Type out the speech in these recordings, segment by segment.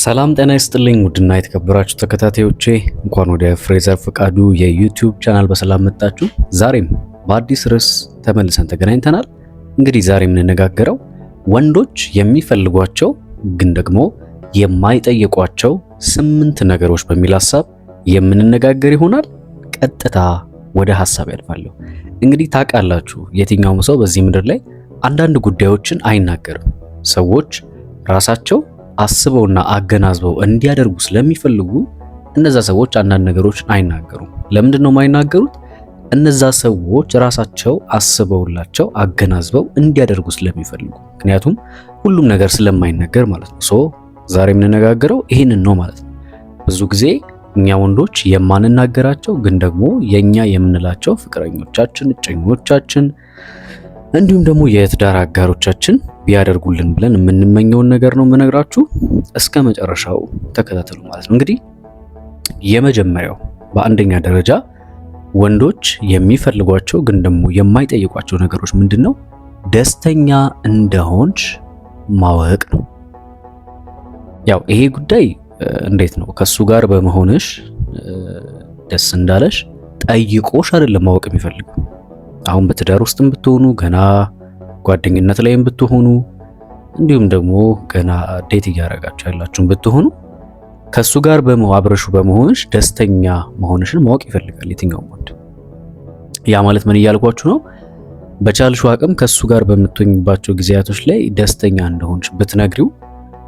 ሰላም ጤና ይስጥልኝ ውድና የተከበራችሁ ተከታታዮቼ እንኳን ወደ ፍሬዘር ፍቃዱ የዩቲዩብ ቻናል በሰላም መጣችሁ። ዛሬም በአዲስ ርዕስ ተመልሰን ተገናኝተናል። እንግዲህ ዛሬ የምንነጋገረው ወንዶች የሚፈልጓቸው ግን ደግሞ የማይጠይቋቸው 8 ነገሮች በሚል ሐሳብ የምንነጋገር ይሆናል። ቀጥታ ወደ ሐሳብ ያልፋለሁ። እንግዲህ ታውቃላችሁ የትኛውም ሰው በዚህ ምድር ላይ አንዳንድ ጉዳዮችን አይናገርም። ሰዎች ራሳቸው አስበውና አገናዝበው እንዲያደርጉ ስለሚፈልጉ እነዛ ሰዎች አንዳንድ ነገሮችን አይናገሩም። ለምንድን ነው የማይናገሩት? እነዛ ሰዎች ራሳቸው አስበውላቸው አገናዝበው እንዲያደርጉ ስለሚፈልጉ። ምክንያቱም ሁሉም ነገር ስለማይነገር ማለት ነው። ዛሬ የምንነጋገረው ይህንን ነው ማለት ነው። ብዙ ጊዜ እኛ ወንዶች የማንናገራቸው ግን ደግሞ የኛ የምንላቸው ፍቅረኞቻችን፣ እጮኞቻችን እንዲሁም ደግሞ የትዳር አጋሮቻችን ቢያደርጉልን ብለን የምንመኘውን ነገር ነው የምነግራችሁ። እስከ መጨረሻው ተከታተሉ ማለት ነው። እንግዲህ የመጀመሪያው በአንደኛ ደረጃ ወንዶች የሚፈልጓቸው ግን ደግሞ የማይጠይቋቸው ነገሮች ምንድነው? ደስተኛ እንደሆንሽ ማወቅ ነው። ያው ይሄ ጉዳይ እንዴት ነው ከሱ ጋር በመሆንሽ ደስ እንዳለሽ ጠይቆሽ አይደለም ማወቅ የሚፈልገው። አሁን በትዳር ውስጥም ብትሆኑ ገና ጓደኝነት ላይም ብትሆኑ እንዲሁም ደግሞ ገና ዴት እያደረጋችሁ ያላችሁም ብትሆኑ ከሱ ጋር አብረሹ በመሆንሽ ደስተኛ መሆንሽን ማወቅ ይፈልጋል የትኛውም ወንድ። ያ ማለት ምን እያልኳችሁ ነው? በቻልሽው አቅም ከሱ ጋር በምትሆኝባቸው ጊዜያቶች ላይ ደስተኛ እንደሆንሽ ብትነግሪው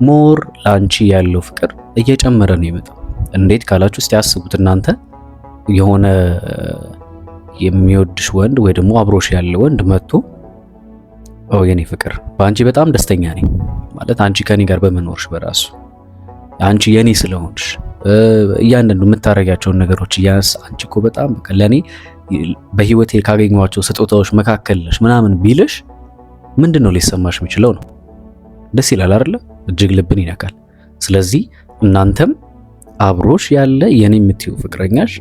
ሞር ላንቺ ያለው ፍቅር እየጨመረ ነው የመጣው። እንዴት ካላችሁ እስቲ አስቡት እናንተ የሆነ የሚወድሽ ወንድ ወይ ደግሞ አብሮሽ ያለ ወንድ መጥቶ የኔ ፍቅር በአንቺ በጣም ደስተኛ ነኝ ማለት አንቺ ከኔ ጋር በመኖርሽ በራሱ አንቺ የኔ ስለሆንሽ እያንዳንዱ የምታረጋቸውን ነገሮች አንቺ እኮ በጣም በቃ ለኔ በህይወቴ ካገኘኋቸው ስጦታዎች መካከል ነሽ ምናምን ቢልሽ ምንድነው ሊሰማሽ የሚችለው ነው? ደስ ይላል አይደለ? እጅግ ልብን ይነካል። ስለዚህ እናንተም አብሮሽ ያለ የኔ የምትይው ፍቅረኛሽ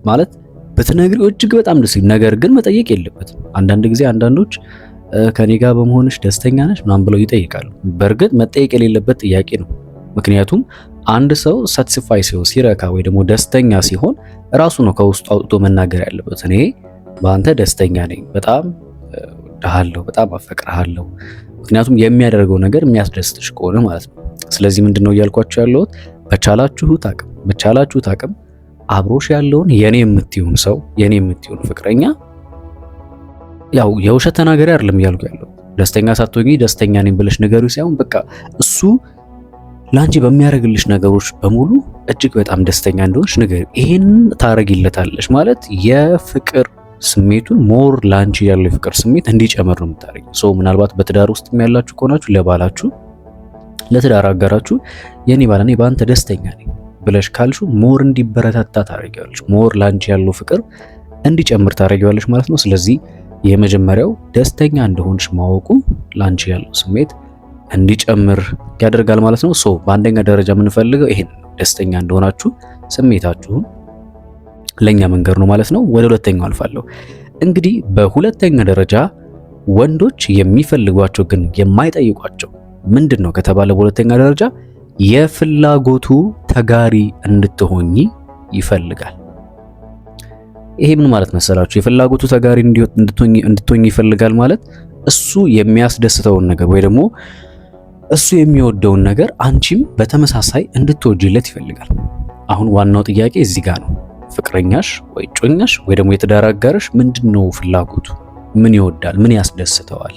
ማለት ብትነግሪው እጅግ በጣም ደስ ይላል። ነገር ግን መጠየቅ የለበትም። አንዳንድ ጊዜ አንዳንዶች ከኔ ጋር በመሆንሽ ደስተኛ ነሽ ምናምን ብለው ይጠይቃሉ። በእርግጥ መጠየቅ የሌለበት ጥያቄ ነው። ምክንያቱም አንድ ሰው ሳቲስፋይ ሲሆን ሲረካ ወይ ደግሞ ደስተኛ ሲሆን ራሱ ነው ከውስጡ አውጥቶ መናገር ያለበት። እኔ በአንተ ደስተኛ ነኝ፣ በጣም እወድሃለሁ፣ በጣም አፈቅርሃለሁ። ምክንያቱም የሚያደርገው ነገር የሚያስደስትሽ ከሆነ ማለት ነው። ስለዚህ ምንድነው እያልኳችሁ ያለሁት በቻላችሁት አቅም አብሮሽ ያለውን የኔ የምትዩን ሰው የኔ የምትዩን ፍቅረኛ ያው የውሸት ተናገሪ አይደለም እያልኩ ያለው ደስተኛ ሳትሆኚ ደስተኛ ነኝ ብለሽ ነገሩ ሳይሆን በቃ እሱ ላንቺ በሚያደርግልሽ ነገሮች በሙሉ እጅግ በጣም ደስተኛ እንደሆንሽ ነገር ይሄን ታረጊለታለሽ ማለት የፍቅር ስሜቱን ሞር ላንቺ ያለው የፍቅር ስሜት እንዲጨምር ነው የምታደርጊው። ምናልባት በትዳር ውስጥ ያላችሁ ከሆናችሁ ለባላችሁ ለትዳር አጋራችሁ የኔ ባል እኔ በአንተ ደስተኛ ነኝ ብለሽ ካልሹ ሞር እንዲበረታታ ታረጊዋለሽ፣ ሞር ላንቺ ያለው ፍቅር እንዲጨምር ታረጊዋለሽ ማለት ነው። ስለዚህ የመጀመሪያው ደስተኛ እንደሆንሽ ማወቁ ላንቺ ያለው ስሜት እንዲጨምር ያደርጋል ማለት ነው። በአንደኛ ደረጃ የምንፈልገው ይሄን ደስተኛ እንደሆናችሁ ስሜታችሁን ለኛ መንገር ነው ማለት ነው። ወደ ሁለተኛው አልፋለሁ። እንግዲህ በሁለተኛ ደረጃ ወንዶች የሚፈልጓቸው ግን የማይጠይቋቸው ምንድነው ከተባለ በሁለተኛ ደረጃ የፍላጎቱ ተጋሪ እንድትሆኚ ይፈልጋል። ይሄ ምን ማለት መሰላችሁ? የፍላጎቱ ተጋሪ እንድትሆኚ ይፈልጋል ማለት እሱ የሚያስደስተውን ነገር ወይ ደግሞ እሱ የሚወደውን ነገር አንቺም በተመሳሳይ እንድትወጂለት ይፈልጋል። አሁን ዋናው ጥያቄ እዚህ ጋር ነው። ፍቅረኛሽ ወይ ጮኛሽ ወይ ደግሞ የትዳር አጋርሽ ምንድነው ፍላጎቱ? ምን ይወዳል? ምን ያስደስተዋል?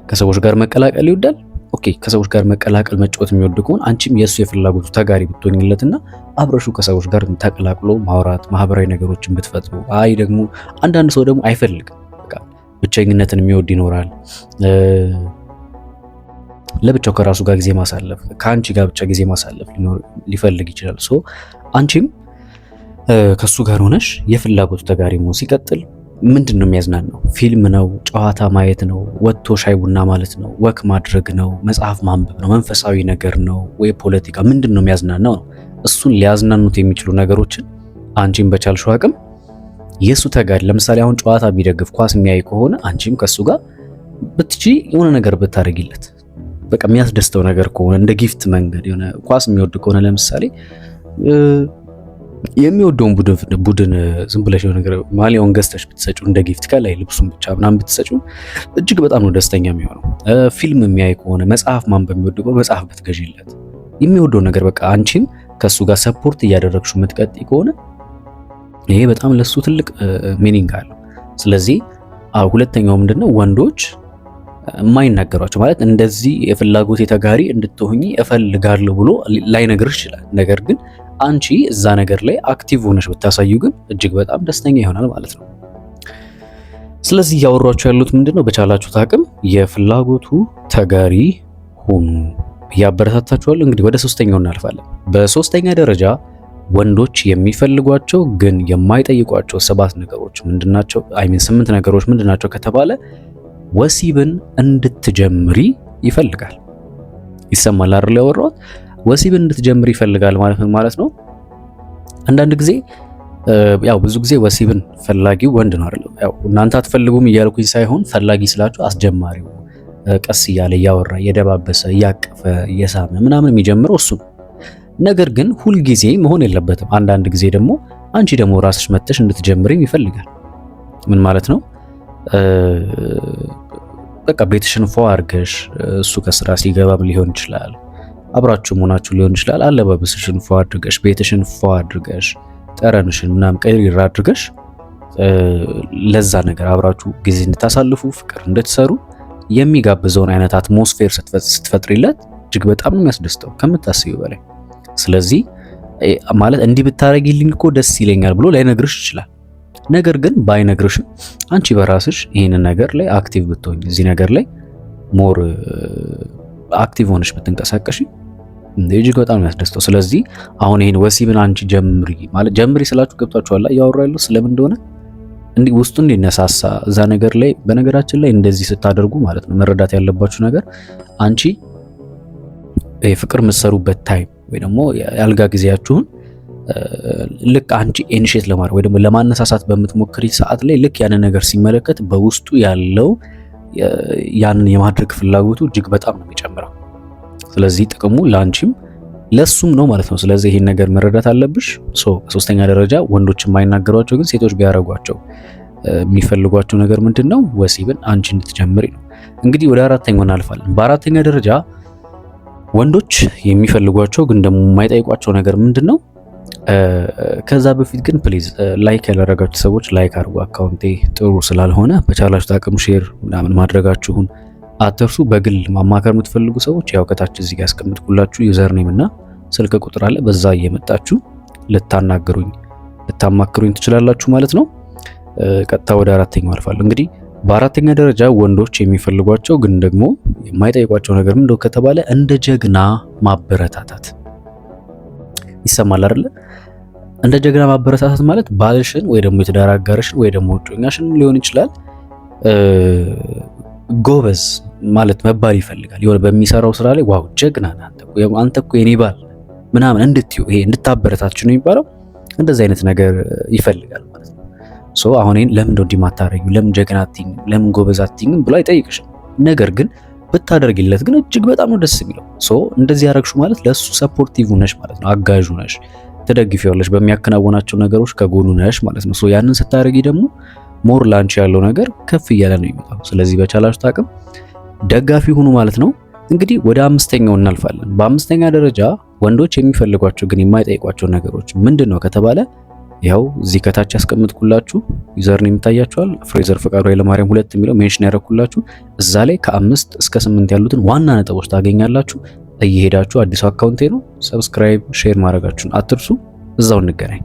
ከሰዎች ጋር መቀላቀል ይወዳል? ኦኬ፣ ከሰዎች ጋር መቀላቀል መጫወት የሚወድ ከሆነ አንቺም የሱ የፍላጎቱ ተጋሪ ብትሆኝለትና አብረሹ ከሰዎች ጋር ተቀላቅሎ ማውራት ማህበራዊ ነገሮችን ብትፈጥሩ። ደግሞ አንዳንድ ሰው ደግሞ አይፈልግም፣ በቃ ብቸኝነትን የሚወድ ይኖራል። ለብቻው ከራሱ ጋር ጊዜ ማሳለፍ ከአንቺ ጋር ብቻ ጊዜ ማሳለፍ ሊፈልግ ይችላል። አንቺም ከሱ ጋር ሆነሽ የፍላጎቱ ተጋሪ መሆን ሲቀጥል ምንድነው የሚያዝናናው? ፊልም ነው? ጨዋታ ማየት ነው? ወጥቶ ሻይ ቡና ማለት ነው? ወክ ማድረግ ነው? መጽሐፍ ማንበብ ነው? መንፈሳዊ ነገር ነው ወይ ፖለቲካ? ምንድነው የሚያዝናናው ነው? እሱን ሊያዝናኑት የሚችሉ ነገሮችን አንቺም በቻልሽው አቅም የሱ ተጋሪ ለምሳሌ አሁን ጨዋታ የሚደግፍ ኳስ የሚያይ ከሆነ አንቺም ከሱ ጋር ብትቺ የሆነ ነገር ብታረጊለት በቃ የሚያስደስተው ነገር ከሆነ እንደ ጊፍት መንገድ የሆነ ኳስ የሚወድ ከሆነ ለምሳሌ የሚወደውን ቡድን ዝም ብለሽ የሆነ ነገር ማሊያውን ገዝተሽ ብትሰጪው እንደ ጊፍት ከላይ ልብሱን ብቻ ምናምን ብትሰጪው እጅግ በጣም ነው ደስተኛ የሚሆነው። ፊልም የሚያይ ከሆነ መጽሐፍ ማንበብ የሚወድ ከሆነ መጽሐፍ ብትገዢለት የሚወደው ነገር በቃ አንቺም ከሱ ጋር ሰፖርት እያደረግሽው የምትቀጥይ ከሆነ ይሄ በጣም ለሱ ትልቅ ሚኒንግ አለው። ስለዚህ ሁለተኛው ምንድነው ወንዶች የማይናገሯቸው ማለት እንደዚህ የፍላጎት ተጋሪ እንድትሆኚ እፈልጋለሁ ብሎ ላይነግርሽ ይችላል። ነገር ግን አንቺ እዛ ነገር ላይ አክቲቭ ሆነሽ ብታሳዩ ግን እጅግ በጣም ደስተኛ ይሆናል ማለት ነው። ስለዚህ እያወሯችሁ ያሉት ምንድነው በቻላችሁት አቅም የፍላጎቱ ተጋሪ ሁኑ፣ እያበረታታችኋለሁ። እንግዲህ ወደ ሶስተኛው እናልፋለን። በሶስተኛ ደረጃ ወንዶች የሚፈልጓቸው ግን የማይጠይቋቸው 7 ነገሮች ምንድናቸው? 8 ነገሮች ምንድናቸው ከተባለ ወሲብን እንድትጀምሪ ይፈልጋል። ይሰማል አይደል? ያወራሁት ወሲብን እንድትጀምሪ ይፈልጋል ማለት ነው። አንዳንድ ጊዜ ያው ብዙ ጊዜ ወሲብን ፈላጊው ወንድ ነው አይደል? ያው እናንተ አትፈልጉም እያልኩኝ ሳይሆን ፈላጊ ስላችሁ አስጀማሪው ቀስ እያለ እያወራ እየደባበሰ እያቀፈ እየሳመ ምናምን የሚጀምረው እሱ ነው። ነገር ግን ሁልጊዜ መሆን የለበትም። አንዳንድ ጊዜ ደግሞ አንቺ ደግሞ ራስሽ መተሽ እንድትጀምሪም ይፈልጋል። ምን ማለት ነው? በቃ ቤትሽን ፏ አድርገሽ እሱ ከስራ ሲገባም ሊሆን ይችላል፣ አብራችሁ መሆናችሁ ሊሆን ይችላል። አለባበስሽን ፏ አድርገሽ ቤትሽን ፏ አድርገሽ ጠረንሽን ምናምን ቀይር አድርገሽ ለዛ ነገር አብራችሁ ጊዜ እንድታሳልፉ ፍቅር እንድትሰሩ የሚጋብዘውን አይነት አትሞስፌር ስትፈጥሪለት እጅግ በጣም ነው የሚያስደስተው ከምታስቢው በላይ። ስለዚህ ማለት እንዲህ ብታረጊልኝ እኮ ደስ ይለኛል ብሎ ላይነግርሽ ይችላል። ነገር ግን ባይነግርሽም አንቺ በራስሽ ይሄንን ነገር ላይ አክቲቭ ብትሆኝ እዚህ ነገር ላይ ሞር አክቲቭ ሆነሽ ብትንቀሳቀሺ እጅግ በጣም ነው የሚያስደስተው። ስለዚህ አሁን ይሄን ወሲብን አንቺ ጀምሪ ስላችሁ ገብታችኋል እያወራ ያለው ስለምን እንደሆነ እንዲህ ውስጡ እንዲነሳሳ እዛ ነገር ላይ። በነገራችን ላይ እንደዚህ ስታደርጉ ማለት ነው መረዳት ያለባችሁ ነገር አንቺ የፍቅር የምትሰሩበት ታይም ወይ ደግሞ ያልጋ ጊዜያችሁን ልክ አንቺ ኢኒሼት ለማድረግ ወይ ደግሞ ለማነሳሳት በምትሞክሪ ሰዓት ላይ ልክ ያንን ነገር ሲመለከት በውስጡ ያለው ያንን የማድረግ ፍላጎቱ እጅግ በጣም ነው የሚጨምረው። ስለዚህ ጥቅሙ ለአንቺም ለሱም ነው ማለት ነው። ስለዚህ ይሄን ነገር መረዳት አለብሽ። በሶስተኛ ደረጃ ወንዶች የማይናገሯቸው ግን ሴቶች ቢያረጓቸው የሚፈልጓቸው ነገር ምንድነው? ወሲብን አንቺ እንድትጀምሪ ነው። እንግዲህ ወደ አራተኛው እናልፋለን። በአራተኛ ደረጃ ወንዶች የሚፈልጓቸው ግን ደግሞ የማይጠይቋቸው ነገር ምንድነው? ከዛ በፊት ግን ፕሊዝ ላይክ ያላረጋችሁ ሰዎች ላይክ አድርጉ። አካውንቴ ጥሩ ስላልሆነ በቻላችሁት አቅም ሼር ምናምን ማድረጋችሁን አትርሱ። በግል ማማከር የምትፈልጉ ሰዎች ያው ከታች እዚህ ጋር ያስቀምጥኩላችሁ ዩዘር ኔም እና ስልክ ቁጥር አለ። በዛ እየመጣችሁ ልታማክሩኝ ትችላላችሁ ማለት ነው። ቀጥታ ወደ አራተኛው አልፋለሁ። እንግዲህ በአራተኛ ደረጃ ወንዶች የሚፈልጓቸው ግን ደግሞ የማይጠይቋቸው ነገር ምንድነው ከተባለ እንደ ጀግና ማበረታታት። ይሰማል አይደል? እንደ ጀግና ማበረታታት ማለት ባልሽን ወይ ደግሞ የትዳር አጋርሽን ወይ ደግሞ እጮኛሽን ሊሆን ይችላል ጎበዝ ማለት መባል ይፈልጋል። የሆነ በሚሰራው ስራ ላይ ዋው ጀግና አንተ እኮ የኔ ባል ምናምን እንድትዩ ይሄ እንድታበረታችሁ ነው የሚባለው። እንደዚህ አይነት ነገር ይፈልጋል ማለት ነው። አሁን ለምን እንዲህ ማታረጊው ለምን ጀግና አትይኝ ለምን ጎበዝ አትይኝ ብሎ አይጠይቅሽም። ነገር ግን ብታደርጊለት ግን እጅግ በጣም ነው ደስ የሚለው። እንደዚህ ያደረግሽው ማለት ለሱ ሰፖርቲቭ ነሽ ማለት ነው። አጋዡ ነሽ፣ ትደግፊዋለሽ፣ በሚያከናውናቸው ነገሮች ከጎኑ ነሽ ማለት ነው። ያንን ስታደርጊ ደግሞ ሞር ላንቺ ያለው ነገር ከፍ እያለ ነው የሚመጣው። ስለዚህ በቻላችሁት አቅም ደጋፊ ሁኑ ማለት ነው። እንግዲህ ወደ አምስተኛው እናልፋለን። በአምስተኛ ደረጃ ወንዶች የሚፈልጓቸው ግን የማይጠይቋቸው ነገሮች ምንድነው ከተባለ ያው እዚህ ከታች ያስቀምጥኩላችሁ ዩዘር ኔም ይታያችኋል። ፍሬዘር ፈቃዱ ኃይለማርያም 2 የሚለው ሜንሽን ያደረኩላችሁ እዛ ላይ ከ5 እስከ 8 ያሉትን ዋና ነጥቦች ታገኛላችሁ። እየሄዳችሁ አዲሱ አካውንቴ ነው፣ ሰብስክራይብ ሼር ማድረጋችሁን አትርሱ። እዛው እንገናኝ።